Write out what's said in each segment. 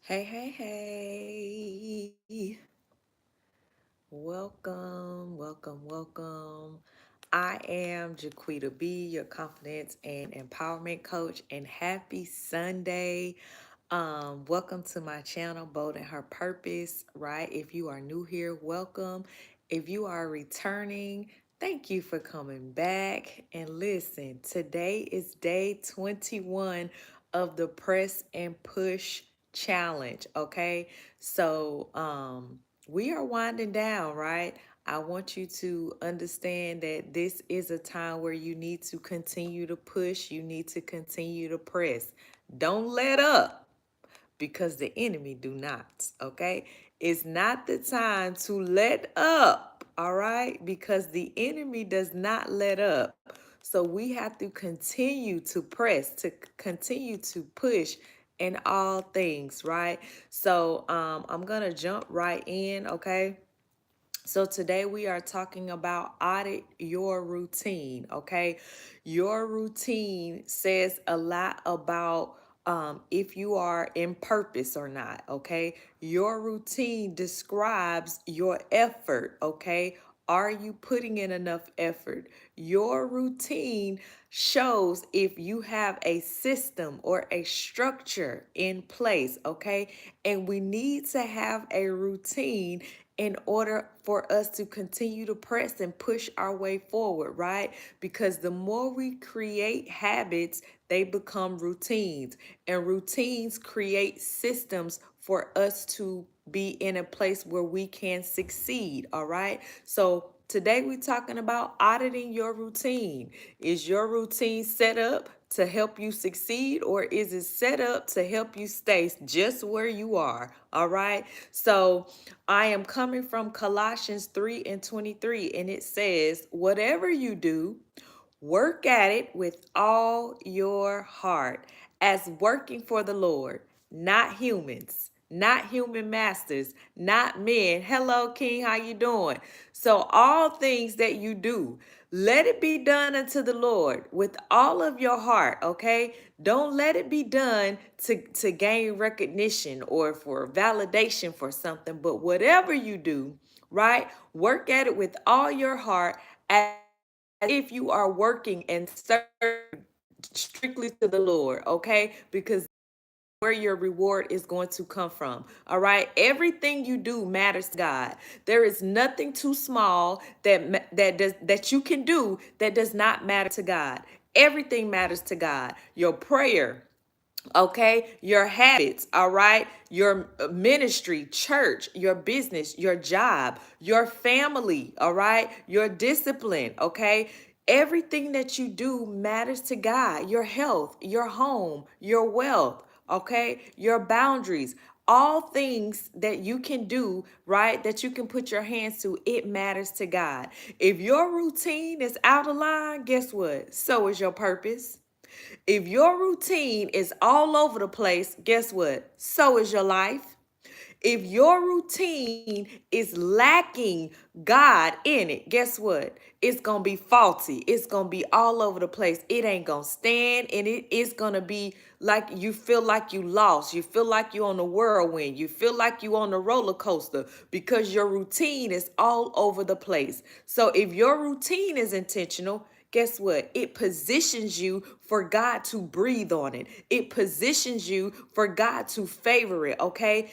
Hey, hey, hey. Welcome, welcome, welcome. I am Jaquita B, your confidence and empowerment coach, and happy Sunday. Welcome to my channel, Bold and Her Purpose, right? If you are new here, welcome. If you are returning, thank you for coming back. And listen, today is day 21 of the Press and Push Challenge, okay? So, we are winding down, right? I want you to understand that this is a time where you need to continue to push, you need to continue to press. Don't let up because the enemy do not, okay? It's not the time to let up, all right? Because the enemy does not let up. So we have to continue to press, to continue to push in all things, right? So I'm gonna jump right in, okay? So today we are talking about audit your routine, okay? Your routine says a lot about if you are in purpose or not, okay? Your routine describes your effort, okay? Are you putting in enough effort? Your routine shows if you have a system or a structure in place, okay? And we need to have a routine in order for us to continue to press and push our way forward, right? Because the more we create habits, they become routines, and routines create systems for us to be in a place where we can succeed, all right? So today we're talking about auditing your routine. Is your routine set up to help you succeed, or is it set up to help you stay just where you are? All right. So I am coming from Colossians 3 and 23, and it says, whatever you do, work at it with all your heart as working for the Lord, not humans, not human masters, not men. Hello, King, how you doing? So all things that you do, let it be done unto the Lord with all of your heart, okay? Don't let it be done to gain recognition or for validation for something, but whatever you do, right? Work at it with all your heart as if you are working and serving strictly to the Lord, okay? Because where your reward is going to come from. All right? Everything you do matters to God. There is nothing too small that you can do that does not matter to God. Everything matters to God. Your prayer, okay, your habits, all right, your ministry, church, your business, your job, your family, all right, your discipline, okay, everything that you do matters to God. Your health, your home, your wealth, okay, your boundaries, all things that you can do, right, that you can put your hands to, it matters to God. If your routine is out of line, guess what? So is your purpose. If your routine is all over the place, guess what? So is your life. If your routine is lacking God in it, guess what? It's going to be faulty. It's going to be all over the place. It ain't going to stand, and it is going to be like you feel like you lost. You feel like you're on the whirlwind. You feel like you're on the roller coaster because your routine is all over the place. So if your routine is intentional, guess what? It positions you for God to breathe on it. It positions you for God to favor it, okay?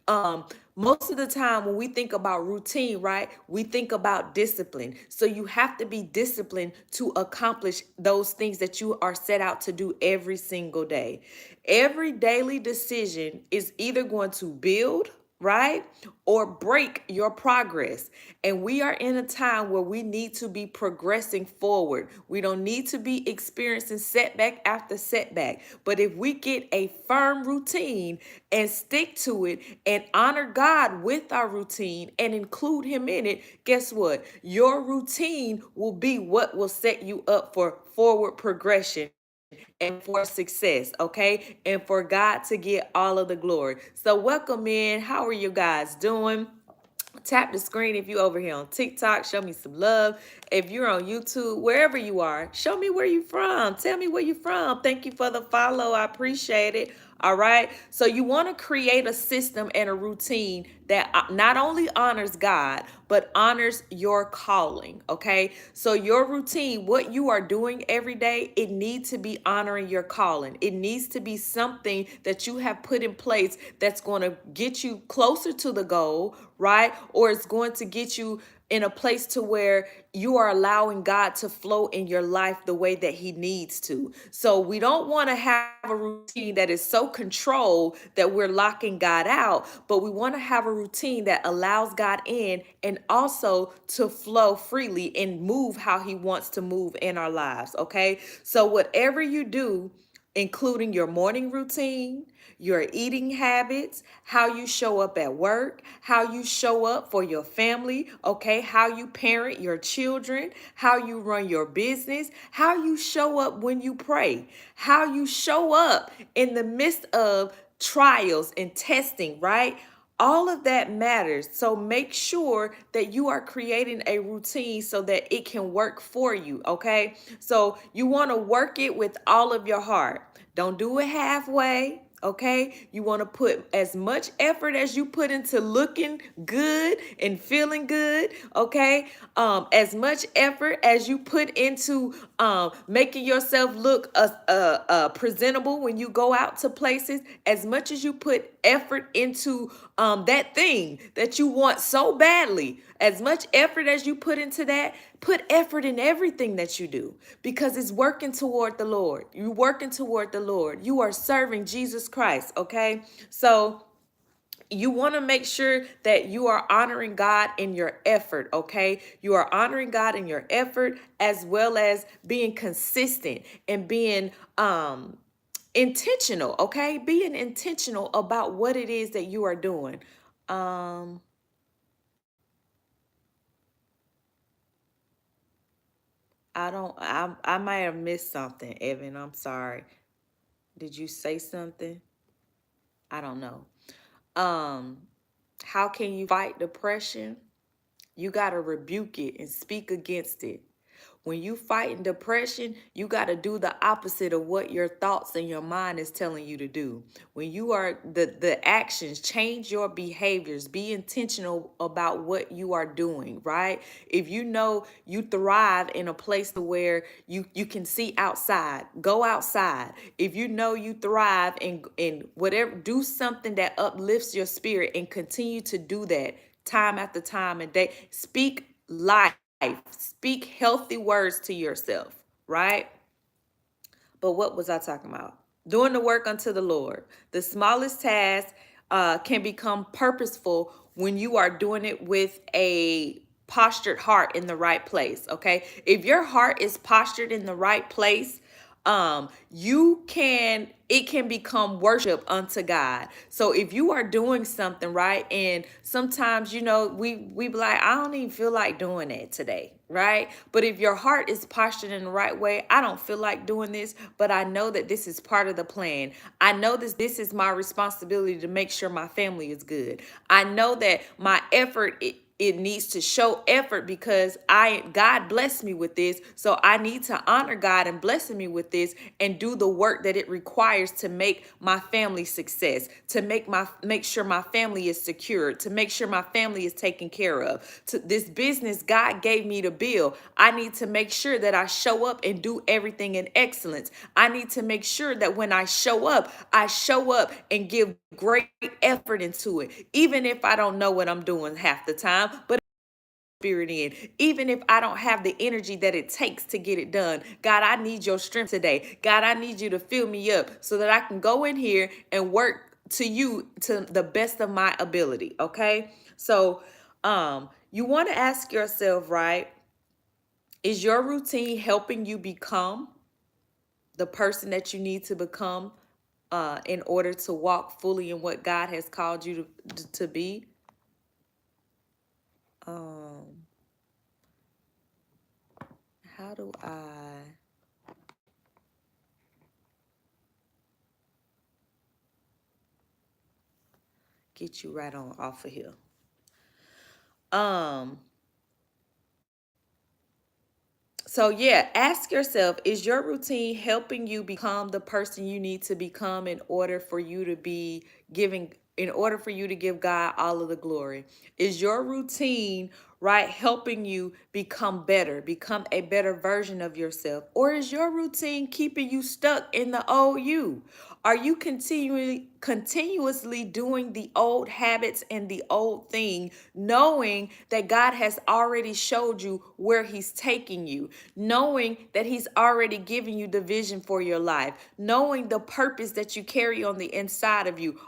Um, Most of the time when we think about routine, right, we think about discipline. So you have to be disciplined to accomplish those things that you are set out to do every single day. Every daily decision is either going to build, right, or break your progress. And we are in a time where we need to be progressing forward. We don't need to be experiencing setback after setback. But if we get a firm routine and stick to it and honor God with our routine and include Him in it, guess what? Your routine will be what will set you up for forward progression and for success, okay? And for God to get all of the glory. So welcome in. How are you guys doing? Tap the screen if you over here on TikTok. Show me some love. If you're on YouTube, wherever you are, show me where you from. Tell me where you from. Thank you for the follow. I appreciate it. All right. So you want to create a system and a routine that not only honors God, but honors your calling. Okay. So your routine, what you are doing every day, it needs to be honoring your calling. It needs to be something that you have put in place that's going to get you closer to the goal, right? Or it's going to get you in a place to where you are allowing God to flow in your life the way that he needs to. So we don't want to have a routine that is so controlled that we're locking God out, but we want to have a routine that allows God in and also to flow freely and move how he wants to move in our lives. Okay. So whatever you do, including your morning routine, your eating habits, how you show up at work, how you show up for your family, okay, how you parent your children, how you run your business, how you show up when you pray, how you show up in the midst of trials and testing, right? All of that matters. So make sure that you are creating a routine so that it can work for you, okay? So you want to work it with all of your heart. Don't do it halfway. Okay, you want to put as much effort as you put into looking good and feeling good. Okay, as much effort as you put into making yourself look presentable when you go out to places, as much as you put effort into that thing that you want so badly, as much effort as you put into that, put effort in everything that you do because it's working toward the Lord. You're working toward the Lord. You are serving Jesus Christ, okay? So you want to make sure that you are honoring God in your effort, okay? You are honoring God in your effort as well as being consistent and being intentional, okay? Being intentional about what it is that you are doing. Um I might have missed something, Evan. I'm sorry. Did you say something? I don't know. Um, how can you fight depression? You got to rebuke it and speak against it. When you fight depression, you got to do the opposite of what your thoughts and your mind is telling you to do. When you are the actions, change your behaviors, be intentional about what you are doing, right? If you know you thrive in a place where you can see outside, go outside. If you know you thrive in whatever, do something that uplifts your spirit and continue to do that time after time and day. Speak life. Speak healthy words to yourself, right? But what was I talking about? Doing the work unto the Lord. The smallest task can become purposeful when you are doing it with a postured heart in the right place. Okay. If your heart is postured in the right place, it can become worship unto God. So if you are doing something right, and sometimes we be like, I don't even feel like doing that today, right? But if your heart is postured in the right way, I don't feel like doing this, but I know that this is part of the plan. I know this is my responsibility to make sure my family is good. I know that my effort it needs to show effort because God blessed me with this, so I need to honor God and blessing me with this and do the work that it requires to make my family success, to make sure my family is secured, to make sure my family is taken care of. To this business God gave me to build, I need to make sure that I show up and do everything in excellence. I need to make sure that when I show up and give great effort into it, even if I don't know what I'm doing half the time, but spirit in, even if I don't have the energy that it takes to get it done. God, I need your strength today. God, I need you to fill me up so that I can go in here and work to you to the best of my ability. Okay. So you want to ask yourself, right? Is your routine helping you become the person that you need to become in order to walk fully in what God has called you to be? Um, how do I get you right on off of here? Um, So yeah, ask yourself, is your routine helping you become the person you need to become in order for you to be giving in order for you to give God all of the glory? Is your routine, right, helping you become better, become a better version of yourself? Or is your routine keeping you stuck in the old you? Are you continuously doing the old habits and the old thing, knowing that God has already showed you where he's taking you, knowing that he's already given you the vision for your life, knowing the purpose that you carry on the inside of you?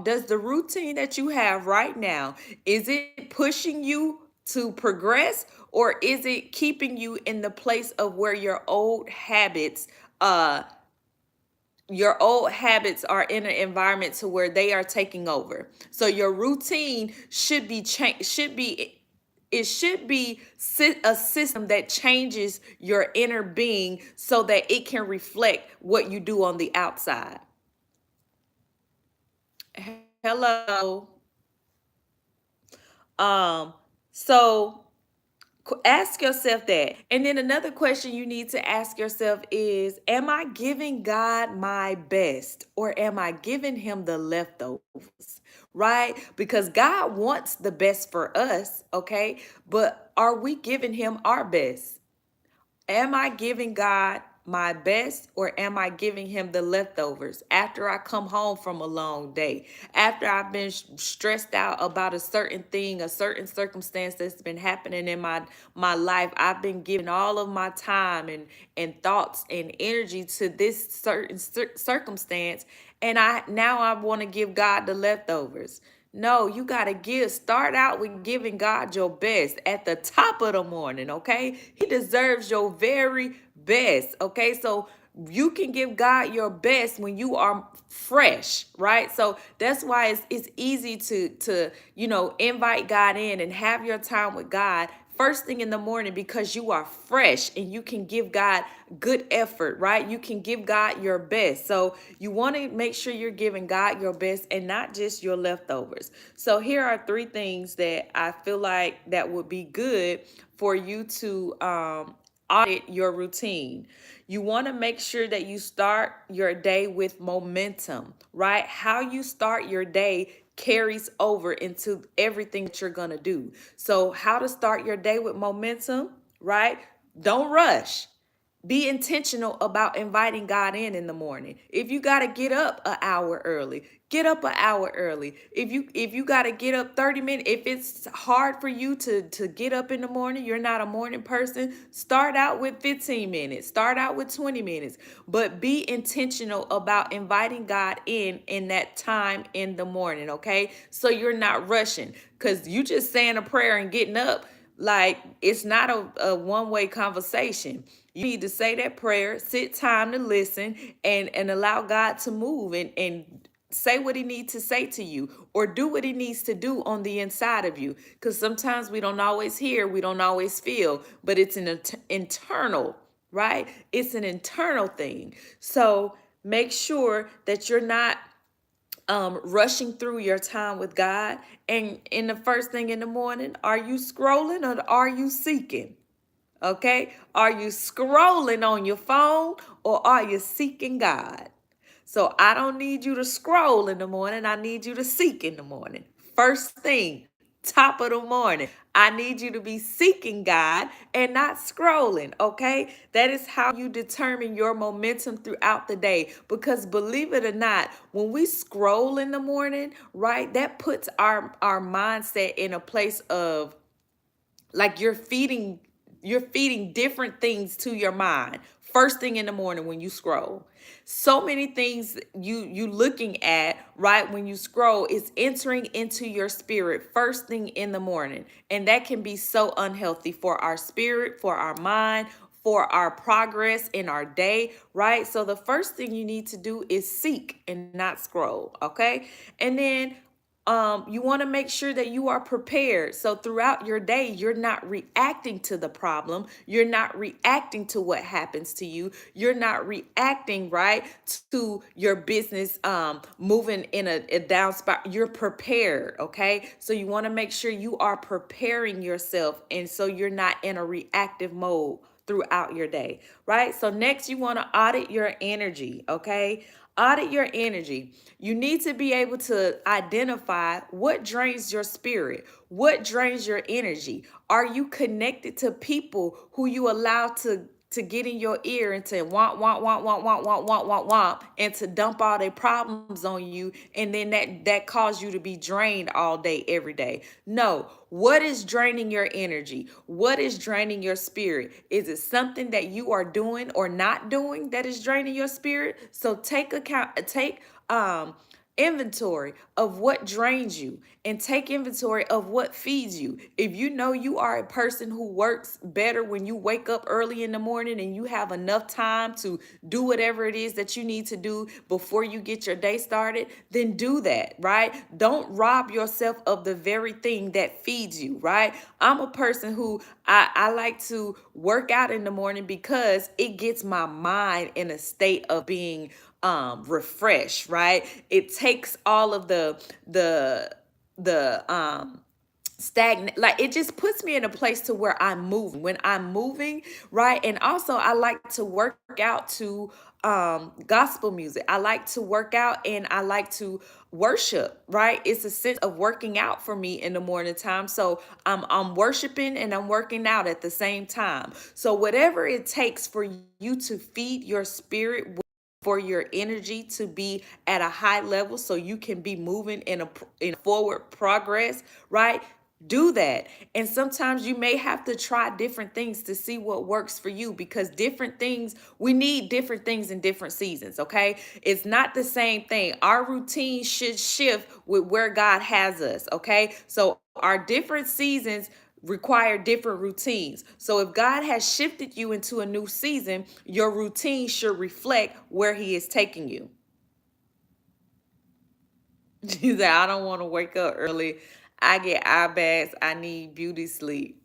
Does the routine that you have right now, is it pushing you to progress, or is it keeping you in the place of where uh your old habits are in an environment to where they are taking over? So your routine should be changed, should be a system that changes your inner being so that it can reflect what you do on the outside. Hello. um so ask yourself that. And then another question you need to ask yourself is, am I giving God my best, or am I giving him the leftovers? Right? Because God wants the best for us, okay? But are we giving him our best? Am I giving God my best, or am I giving him the leftovers after I come home from a long day? After I've been stressed out about a certain thing, a certain circumstance that's been happening in my life, I've been giving all of my time and thoughts and energy to this certain circumstance, and I want to give God the leftovers. No, you got to start out with giving God your best at the top of the morning, okay? He deserves your very best, okay? So you can give God your best when you are fresh, right? So that's why it's easy to invite God in and have your time with God first thing in the morning, because you are fresh and you can give God good effort, right? You can give God your best. So you want to make sure you're giving God your best and not just your leftovers. So here are three things that I feel like that would be good for you to audit your routine. You want to make sure that you start your day with momentum, right? How you start your day carries over into everything that you're going to do. So, how to start your day with momentum, right? Don't rush. Be intentional about inviting God in the morning. If you got to get up an hour early, get up an hour early. If you got to get up 30 minutes, if it's hard for you to get up in the morning, you're not a morning person, start out with 15 minutes, start out with 20 minutes, but be intentional about inviting God in that time in the morning, okay? So you're not rushing, cuz you just saying a prayer and getting up, like, it's not a one-way conversation. You need to say that prayer, sit time to listen, and allow God to move and say what he needs to say to you, or do what he needs to do on the inside of you. Because sometimes we don't always hear, we don't always feel, but it's an internal, right? It's an internal thing. So make sure that you're not rushing through your time with God. And in the first thing in the morning, are you scrolling or are you seeking? Okay? Are you scrolling on your phone, or are you seeking God? So I don't need you to scroll in the morning. I need you to seek in the morning. First thing, top of the morning, I need you to be seeking God and not scrolling, okay? That is how you determine your momentum throughout the day. Because believe it or not, when we scroll in the morning, right, that puts our mindset in a place of, like, you're feeding different things to your mind first thing in the morning when you scroll. So many things you looking at, right, when you scroll is entering into your spirit first thing in the morning, and that can be so unhealthy for our spirit, for our mind, for our progress in our day, right? So the first thing you need to do is seek and not scroll, okay? And then you want to make sure that you are prepared. So throughout your day, you're not reacting to the problem. You're not reacting to what happens to you. You're not reacting, right, to your business moving in a down spot. You're prepared, okay? So you want to make sure you are preparing yourself. And so you're not in a reactive mode throughout your day, right? So next, you want to audit your energy, okay? Audit your energy. You need to be able to identify what drains your spirit, what drains your energy. Are you connected to people who you allow to get in your ear and to want, and to dump all their problems on you, and then that cause you to be drained all day, every day? No. What is draining your energy? What is draining your spirit? Is it something that you are doing or not doing that is draining your spirit? So take inventory of what drains you, and take inventory of what feeds you. If you know you are a person who works better when you wake up early in the morning and you have enough time to do whatever it is that you need to do before you get your day started, then do that, right? Don't rob yourself of the very thing that feeds you, right? I'm a person who I like to work out in the morning because it gets my mind in a state of being refreshed, right? It takes all of the stagnant, like it just puts me in a place to where I'm moving when I'm moving, right? And also I like to work out to gospel music. I like to work out and I like to worship, right? It's a sense of working out for me in the morning time. So I'm worshiping and I'm working out at the same time. So whatever it takes for you to feed your spirit, for your energy to be at a high level so you can be moving in forward progress, right? Do that. And sometimes you may have to try different things to see what works for you, because different things, we need different things in different seasons, okay? It's not the same thing. Our routine should shift with where God has us, okay? So our different seasons require different routines. So if God has shifted you into a new season, your routine should reflect where he is taking you. You say, I don't want to wake up early. I get eye bags. I need beauty sleep.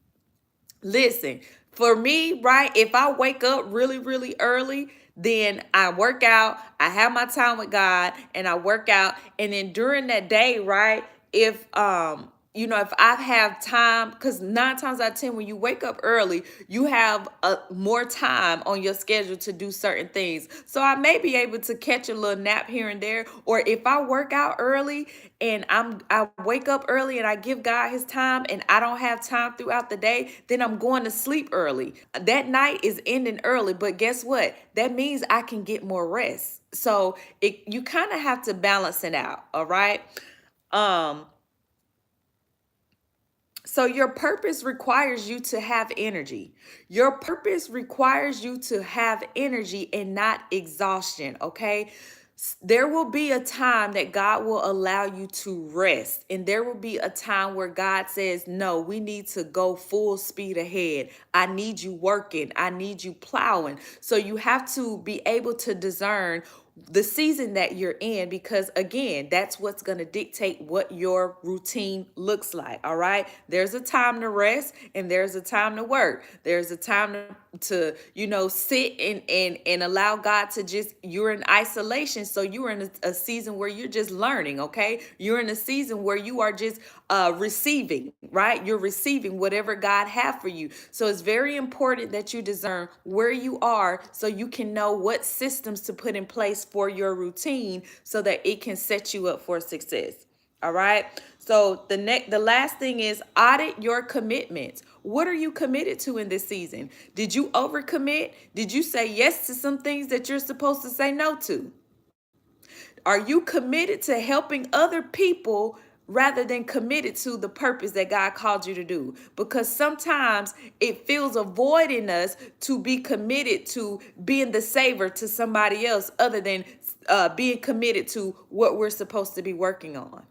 Listen, for me, right, if I wake up really, really early, then I work out, I have my time with God, and I work out. And then during that day, right, if I have time, because 9 times out of 10, when you wake up early, you have more time on your schedule to do certain things. So I may be able to catch a little nap here and there. Or if I work out early and I wake up early and I give God his time and I don't have time throughout the day, then I'm going to sleep early. That night is ending early, but guess what? That means I can get more rest. So you kind of have to balance it out, all right? Um so your purpose requires you to have energy. Your purpose requires you to have energy and not exhaustion, okay? There will be a time that God will allow you to rest, and there will be a time where God says, no, we need to go full speed ahead. I need you working. I need you plowing. So you have to be able to discern the season that you're in, because again, that's what's going to dictate what your routine looks like. All right, there's a time to rest and there's a time to work. There's a time to sit and allow God to just, you're in isolation, so you're in a season where you're just learning. Okay, you're in a season where you are just receiving, right? You're receiving whatever God have for you. So it's very important that you discern where you are so you can know what systems to put in place for your routine so that it can set you up for success. All right. So the last thing is audit your commitments. What are you committed to in this season? Did you overcommit? Did you say yes to some things that you're supposed to say no to? Are you committed to helping other people rather than committed to the purpose that God called you to do? Because sometimes it feels a void in us to be committed to being the savior to somebody else other than being committed to what we're supposed to be working on.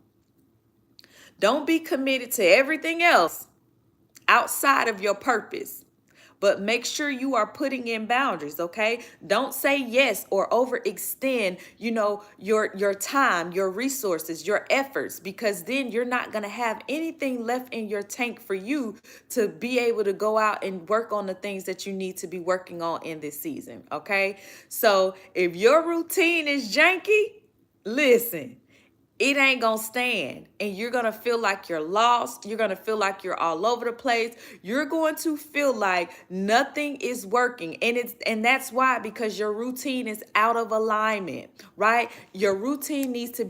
Don't be committed to everything else outside of your purpose. But make sure you are putting in boundaries, okay? Don't say yes or overextend, your time, your resources, your efforts, because then you're not going to have anything left in your tank for you to be able to go out and work on the things that you need to be working on in this season, okay? So if your routine is janky, listen. it ain't gonna stand, and you're gonna feel like you're lost. You're gonna feel like you're all over the place. You're going to feel like nothing is working, and that's why, because your routine is out of alignment, right? Your routine needs to